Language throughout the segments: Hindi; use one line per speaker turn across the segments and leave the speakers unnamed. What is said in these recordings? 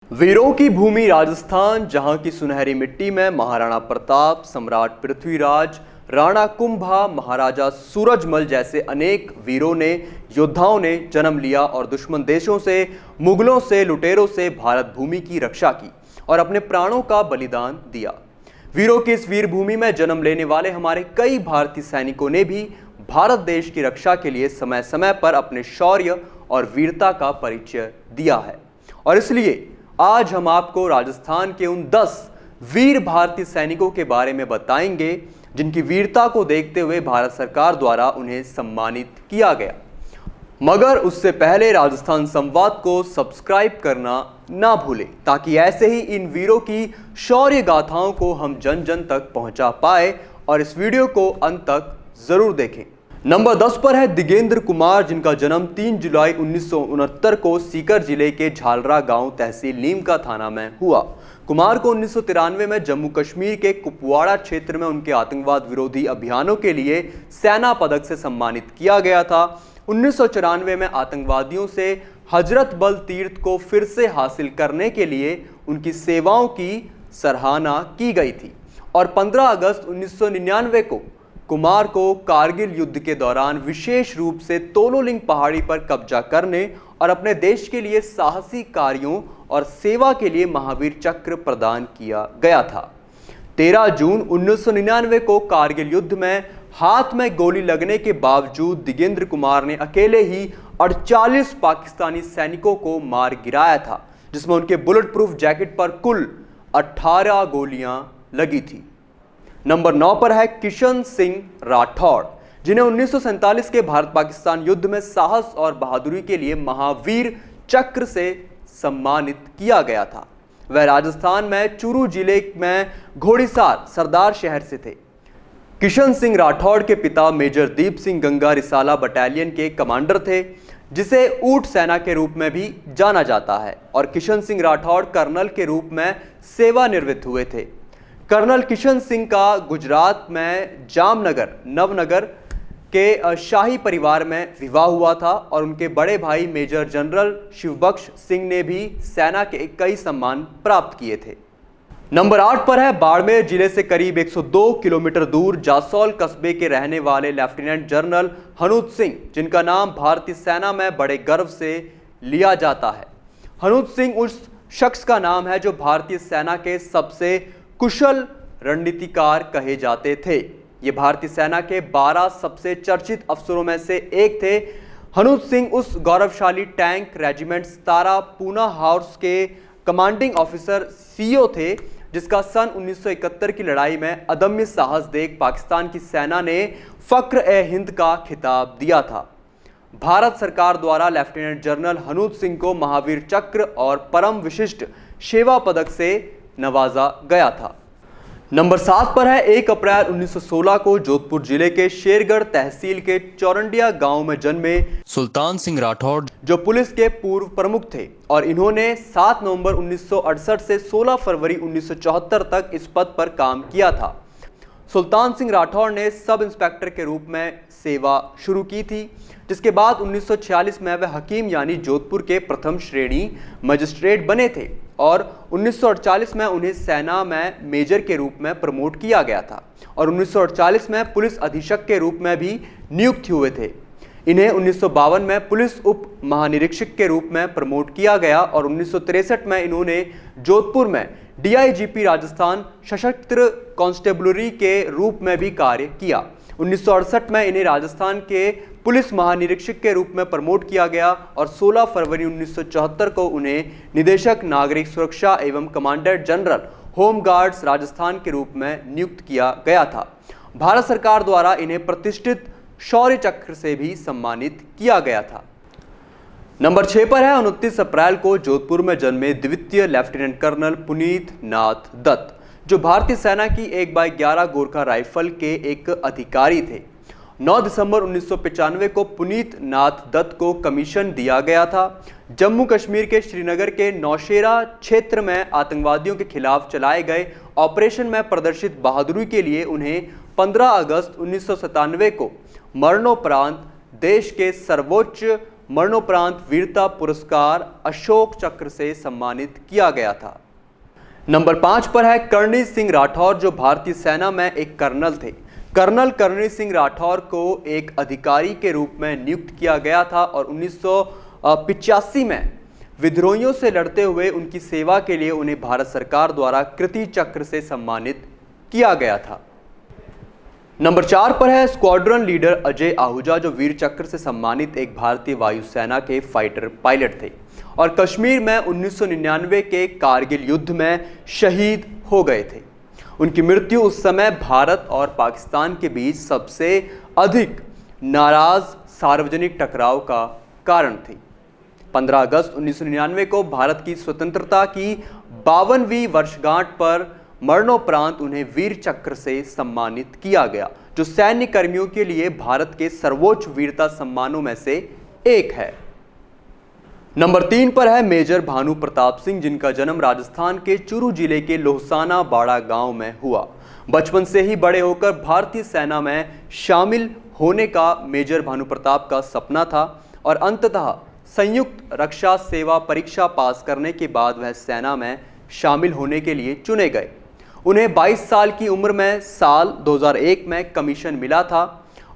वीरों की भूमि राजस्थान, जहां की सुनहरी मिट्टी में महाराणा प्रताप, सम्राट पृथ्वीराज, राणा कुंभा, महाराजा सूरजमल जैसे अनेक वीरों ने, योद्धाओं ने जन्म लिया और दुश्मन देशों से, मुगलों से, लुटेरों से भारत भूमि की रक्षा की और अपने प्राणों का बलिदान दिया। वीरों की इस वीर भूमि में जन्म लेने वाले हमारे कई भारतीय सैनिकों ने भी भारत देश की रक्षा के लिए समय समय पर अपने शौर्य और वीरता का परिचय दिया है। और इसलिए आज हम आपको राजस्थान के उन 10 वीर भारतीय सैनिकों के बारे में बताएंगे जिनकी वीरता को देखते हुए भारत सरकार द्वारा उन्हें सम्मानित किया गया। मगर उससे पहले राजस्थान संवाद को सब्सक्राइब करना ना भूलें, ताकि ऐसे ही इन वीरों की शौर्य गाथाओं को हम जन जन तक पहुंचा पाए। और इस वीडियो को अंत तक जरूर देखें। नंबर 10 पर है दिगेंद्र कुमार, जिनका जन्म 3 जुलाई 1969 को सीकर जिले के झालरा गांव तहसील नीमका थाना में हुआ। कुमार को 1993 में जम्मू कश्मीर के कुपवाड़ा क्षेत्र में उनके आतंकवाद विरोधी अभियानों के लिए सेना पदक से सम्मानित किया गया था। 1994 में आतंकवादियों से हजरत बल तीर्थ को फिर से हासिल करने के लिए उनकी सेवाओं की सराहना की गई थी और 15 अगस्त 1999 को कुमार को कारगिल युद्ध के दौरान विशेष रूप से तोलोलिंग पहाड़ी पर कब्जा करने और अपने देश के लिए साहसी कार्यों और सेवा के लिए महावीर चक्र प्रदान किया गया था। 13 जून 1999 को कारगिल युद्ध में हाथ में गोली लगने के बावजूद दिगेंद्र कुमार ने अकेले ही 48 पाकिस्तानी सैनिकों को मार गिराया था, जिसमें उनके बुलेट प्रूफ जैकेट पर कुल 18 गोलियां लगी थी। नंबर 9 पर है किशन सिंह राठौड़, जिन्हें 1947 के भारत पाकिस्तान युद्ध में साहस और बहादुरी के लिए महावीर चक्र से सम्मानित किया गया था। वह राजस्थान में चूरू जिले में घोड़ीसार सरदार शहर से थे। किशन सिंह राठौड़ के पिता मेजर दीप सिंह गंगा रिसाला बटालियन के कमांडर थे, जिसे ऊंट सेना के रूप में भी जाना जाता है, और किशन सिंह राठौड़ कर्नल के रूप में सेवानिवृत्त हुए थे। कर्नल किशन सिंह का गुजरात में जामनगर नवनगर के शाही परिवार में विवाह हुआ था और उनके बड़े भाई मेजर जनरल शिवबख्श सिंह ने भी सेना के कई सम्मान प्राप्त किए थे। नंबर 8 पर है बाड़मेर जिले से करीब 102 किलोमीटर दूर जासौल कस्बे के रहने वाले लेफ्टिनेंट जनरल हनूत सिंह, जिनका नाम भारतीय सेना में बड़े गर्व से लिया जाता है। हनूत सिंह उस शख्स का नाम है जो भारतीय सेना के सबसे कुशल रणनीतिकार कहे जाते थे। ये भारतीय सेना के 12 सबसे चर्चित अफसरों में से एक थे। हनूत सिंह उस गौरवशाली टैंक रेजिमेंट 17 पूना हाउस के कमांडिंग ऑफिसर सीईओ थे, जिसका सन 1971 की लड़ाई में अदम्य साहस देख पाकिस्तान की सेना ने फख्र-ए-हिंद का खिताब दिया था। भारत सरकार द्वारा लेफ्टिनेंट जनरल हनूत सिंह को महावीर चक्र और परम विशिष्ट सेवा पदक से नवाजा गया था। नंबर 7 पर है 1 अप्रैल 1916 को जोधपुर जिले के शेरगढ़ तहसील के चौरंडिया गांव में जन्मे सुल्तान सिंह राठौड़, जो पुलिस के पूर्व प्रमुख थे, और इन्होंने 7 नवंबर 1968 से 16 फरवरी 1974 तक इस पद पर काम किया था। सुल्तान सिंह राठौड़ ने सब इंस्पेक्टर के रूप में सेवा शुरू की थी, जिसके बाद 1946 में वह हकीम यानी जोधपुर के प्रथम श्रेणी मजिस्ट्रेट बने थे और 1948 में उन्हें सेना में मेजर के रूप में प्रमोट किया गया था और 1948 में पुलिस अधीक्षक के रूप में भी नियुक्त हुए थे। इन्हें 1952 में पुलिस उप महानिरीक्षक के रूप में प्रमोट किया गया और 1963 में इन्होंने जोधपुर में डीआईजीपी राजस्थान सशस्त्र कांस्टेबलरी के रूप में भी कार्य किया। 1968 में इन्हें राजस्थान के पुलिस महानिरीक्षक के रूप में प्रमोट किया गया और 16 फरवरी 1974 को उन्हें निदेशक नागरिक सुरक्षा एवं commandant general home guards Rajasthan के रूप में नियुक्त किया गया था। भारत सरकार द्वारा इन्हें प्रतिष्ठित शौर्य चक्र से भी सम्मानित किया गया था। नंबर 6 पर है 29 अप्रैल को जोधपुर में जन्मे द्वितीय लेफ्टिनेंट कर्नल पुनीत नाथ दत्त, जो भारतीय सेना की 1/11 गोरखा राइफल के एक अधिकारी थे। 9 दिसंबर 1995 को पुनीत नाथ दत्त को कमीशन दिया गया था। जम्मू कश्मीर के श्रीनगर के नौशेरा क्षेत्र में आतंकवादियों के खिलाफ चलाए गए ऑपरेशन में प्रदर्शित बहादुरी के लिए उन्हें 15 अगस्त 1997 को मरणोपरांत देश के सर्वोच्च मरणोपरांत वीरता पुरस्कार अशोक चक्र से सम्मानित किया गया था। नंबर 5 पर है कर्णिल सिंह राठौर, जो भारतीय सेना में एक कर्नल थे। कर्नल कर्णिल सिंह राठौर को एक अधिकारी के रूप में नियुक्त किया गया था और 1985 में विद्रोहियों से लड़ते हुए उनकी सेवा के लिए उन्हें भारत सरकार द्वारा कीर्ति चक्र से सम्मानित किया गया था। नंबर 4 पर है स्क्वाड्रन लीडर अजय आहूजा, जो वीर चक्र से सम्मानित एक भारतीय वायुसेना के फाइटर पायलट थे और कश्मीर में 1999 के कारगिल युद्ध में शहीद हो गए थे। उनकी मृत्यु उस समय भारत और पाकिस्तान के बीच सबसे अधिक नाराज सार्वजनिक टकराव का कारण थी। 15 अगस्त 1999 को भारत की स्वतंत्रता की 52वीं वर्षगांठ पर मरणोपरांत उन्हें वीर चक्र से सम्मानित किया गया, जो सैन्य कर्मियों के लिए भारत के सर्वोच्च वीरता सम्मानों में से एक है। नंबर 3 पर है मेजर भानु प्रताप सिंह, जिनका जन्म राजस्थान के चुरू जिले के लोहसाना बाड़ा गांव में हुआ। बचपन से ही बड़े होकर भारतीय सेना में शामिल होने का मेजर भानु प्रताप का सपना था और अंततः संयुक्त रक्षा सेवा परीक्षा पास करने के बाद वह सेना में शामिल होने के लिए चुने गए। उन्हें 22 साल की उम्र में साल 2001 में कमीशन मिला था।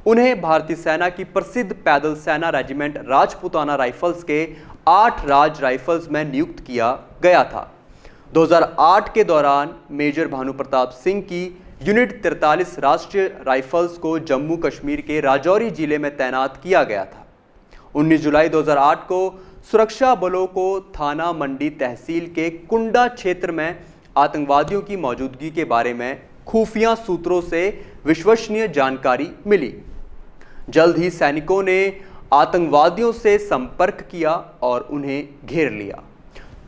उन्हें भारतीय सेना की प्रसिद्ध पैदल सेना रेजिमेंट राजपूताना राइफल्स के 8 राज राइफल्स में नियुक्त किया गया था। 2008 के दौरान मेजर भानु प्रताप सिंह की यूनिट 43 राष्ट्रीय राइफल्स को जम्मू कश्मीर के राजौरी जिले में तैनात किया गया था। 19 जुलाई 2008 को सुरक्षा बलों को थाना मंडी तहसील के कुंडा क्षेत्र में आतंकवादियों की मौजूदगी के बारे में खुफिया सूत्रों से विश्वसनीय जानकारी मिली। जल्द ही सैनिकों ने आतंकवादियों से संपर्क किया और उन्हें घेर लिया।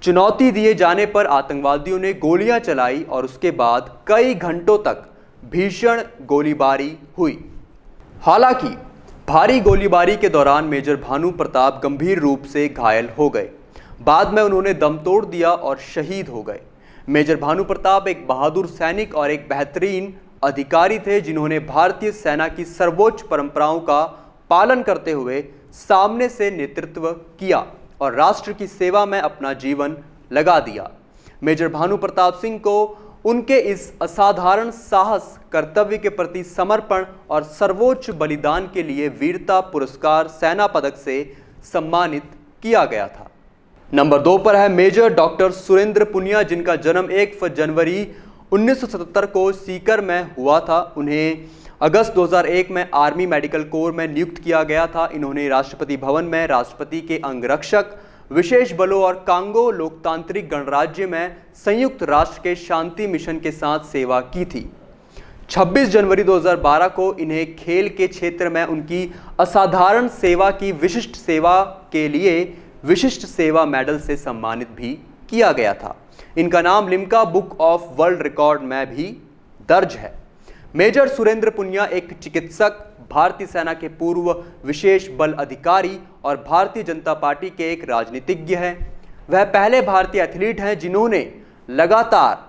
चुनौती दिए जाने पर आतंकवादियों ने गोलियां चलाई और उसके बाद कई घंटों तक भीषण गोलीबारी हुई। हालांकि भारी गोलीबारी के दौरान मेजर भानु प्रताप गंभीर रूप से घायल हो गए। बाद में उन्होंने दम तोड़ दिया और शहीद हो गए। मेजर भानु प्रताप एक बहादुर सैनिक और एक बेहतरीन अधिकारी थे, जिन्होंने भारतीय सेना की सर्वोच्च परंपराओं का पालन करते हुए सामने से नेतृत्व किया और राष्ट्र की सेवा में अपना जीवन लगा दिया। मेजर भानु प्रताप सिंह को उनके इस असाधारण साहस, कर्तव्य के प्रति समर्पण और सर्वोच्च बलिदान के लिए वीरता पुरस्कार सेना पदक से सम्मानित किया गया था। नंबर 2 पर है मेजर डॉक्टर सुरेंद्र पुनिया, जिनका जन्म 1 जनवरी 1977 को सीकर में हुआ था। उन्हें अगस्त 2001 में आर्मी मेडिकल कोर में नियुक्त किया गया था। इन्होंने राष्ट्रपति भवन में राष्ट्रपति के अंगरक्षक, विशेष बलों और कांगो लोकतांत्रिक गणराज्य में संयुक्त राष्ट्र के शांति मिशन के साथ सेवा की थी। 26 जनवरी 2012 को इन्हें खेल के क्षेत्र में उनकी असाधारण सेवा की विशिष्ट सेवा के लिए विशिष्ट सेवा मेडल से सम्मानित भी किया गया था। इनका नाम Limca book of world record में भी दर्ज है। मेजर सुरेंद्र पुनिया एक चिकित्सक, भारतीय सेना के पूर्व विशेष बल अधिकारी और भारतीय जनता पार्टी के एक राजनीतिज्ञ हैं। वह पहले भारतीय एथलीट हैं जिन्होंने लगातार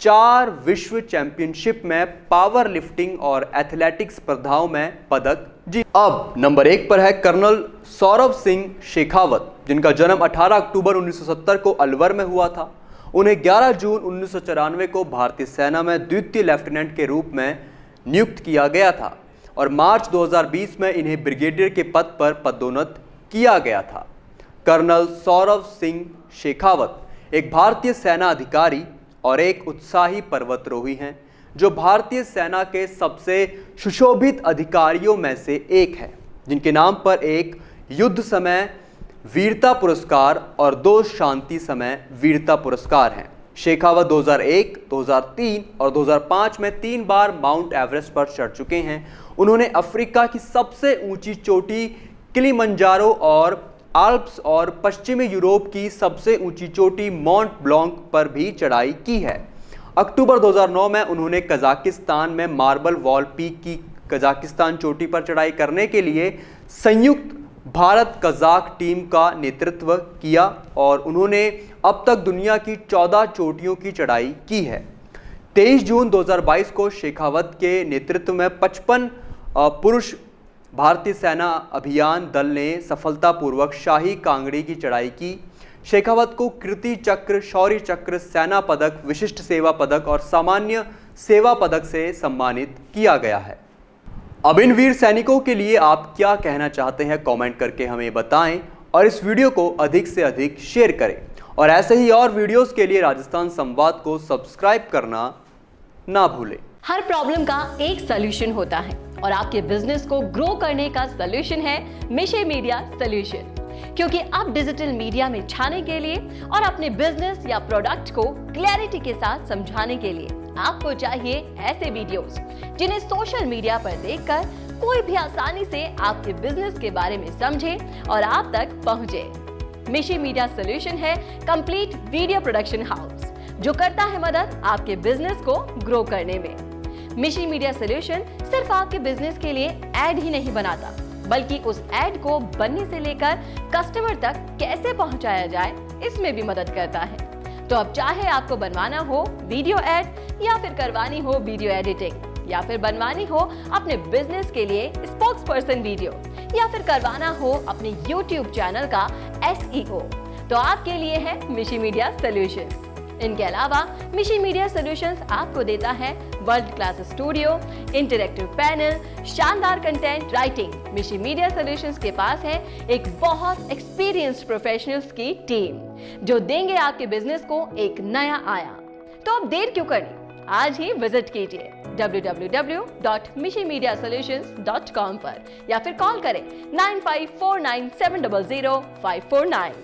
4 विश्व चैंपियनशिप में पावर लिफ्टिंग और एथलेटिक्स स्पर्धाओं में पदक जीते। अब नंबर 1 पर है कर्नल सौरभ सिंह शेखावत, जिनका जन्म 18 अक्टूबर 1970 को अलवर में हुआ था। उन्हें 11 जून 1994 को भारतीय सेना में द्वितीय लेफ्टिनेंट के रूप में नियुक्त किया गया था और मार्च 2020 में इन्हें ब्रिगेडियर के पद पर पदोन्नत किया गया था। कर्नल सौरभ सिंह शेखावत एक भारतीय सेना अधिकारी और एक उत्साही पर्वतारोही हैं, जो भारतीय सेना के सबसे सुशोभित अधिकारियों में से एक है, जिनके नाम पर एक युद्ध समय वीरता पुरस्कार और 2 शांति समय वीरता पुरस्कार हैं। शेखावत 2001, 2003 और 2005 में 3 बार माउंट एवरेस्ट पर चढ़ चुके हैं। उन्होंने अफ्रीका की सबसे ऊंची चोटी किलिमंजारो और आल्प्स और पश्चिमी यूरोप की सबसे ऊंची चोटी माउंट ब्लॉन्क पर भी चढ़ाई की है। अक्टूबर 2009 में उन्होंने कजाकिस्तान में मार्बल वॉल पीक की कजाकिस्तान चोटी पर चढ़ाई करने के लिए संयुक्त भारत कजाक टीम का नेतृत्व किया और उन्होंने अब तक दुनिया की 14 चोटियों की चढ़ाई की है। 23 जून 2022 को शेखावत के नेतृत्व में 55 पुरुष भारतीय सेना अभियान दल ने सफलतापूर्वक शाही कांगड़ी की चढ़ाई की। शेखावत को कीर्ति चक्र, शौर्य चक्र, सेना पदक, विशिष्ट सेवा पदक और सामान्य सेवा पदक से सम्मानित किया गया है। अब इन वीर सैनिकों के लिए आप क्या कहना चाहते हैं, कमेंट करके हमें बताएं और इस वीडियो को अधिक से अधिक शेयर करें और ऐसे ही और वीडियोस के लिए राजस्थान संवाद को सब्सक्राइब करना ना भूलें।
हर प्रॉब्लम का एक सॉल्यूशन होता है और आपके बिजनेस को ग्रो करने का सॉल्यूशन है मिशे मीडिया सॉल्यूशन। क्योंकि अब डिजिटल मीडिया में छाने के लिए और अपने बिजनेस या प्रोडक्ट को क्लैरिटी के साथ समझाने के लिए आपको चाहिए ऐसे वीडियोस जिन्हें सोशल मीडिया पर देखकर कोई भी आसानी से आपके बिजनेस के बारे में समझे और आप तक पहुंचे। मिशे मीडिया सॉल्यूशन है कंप्लीट वीडियो प्रोडक्शन हाउस जो करता है मदद आपके बिजनेस को ग्रो करने में। मिशे मीडिया सॉल्यूशन सिर्फ आपके बिजनेस के लिए एड ही नहीं बनाता, बल्कि उस एड को बनने से लेकर कस्टमर तक कैसे पहुंचाया जाए इसमें भी मदद करता है। तो अब चाहे आपको बनवाना हो वीडियो एड या फिर करवानी हो वीडियो एडिटिंग या फिर बनवानी हो अपने बिजनेस के लिए स्पोक्स पर्सन वीडियो या फिर करवाना हो अपने YouTube चैनल का SEO, तो आपके लिए है मिशे मीडिया सॉल्यूशंस। इनके अलावा मिशे मीडिया सॉल्यूशंस आपको देता है world class studio, interactive panel, शानदार कंटेंट राइटिंग। मिशे मीडिया सॉल्यूशंस के पास है एक बहुत एक्सपीरियंस्ड प्रोफेशनल्स की टीम जो देंगे आपके बिजनेस को एक नया आयाम। तो अब देर क्यों करनी, आज ही विजिट कीजिए www.mishemediasolutions.com पर या फिर कॉल करें 9549700549।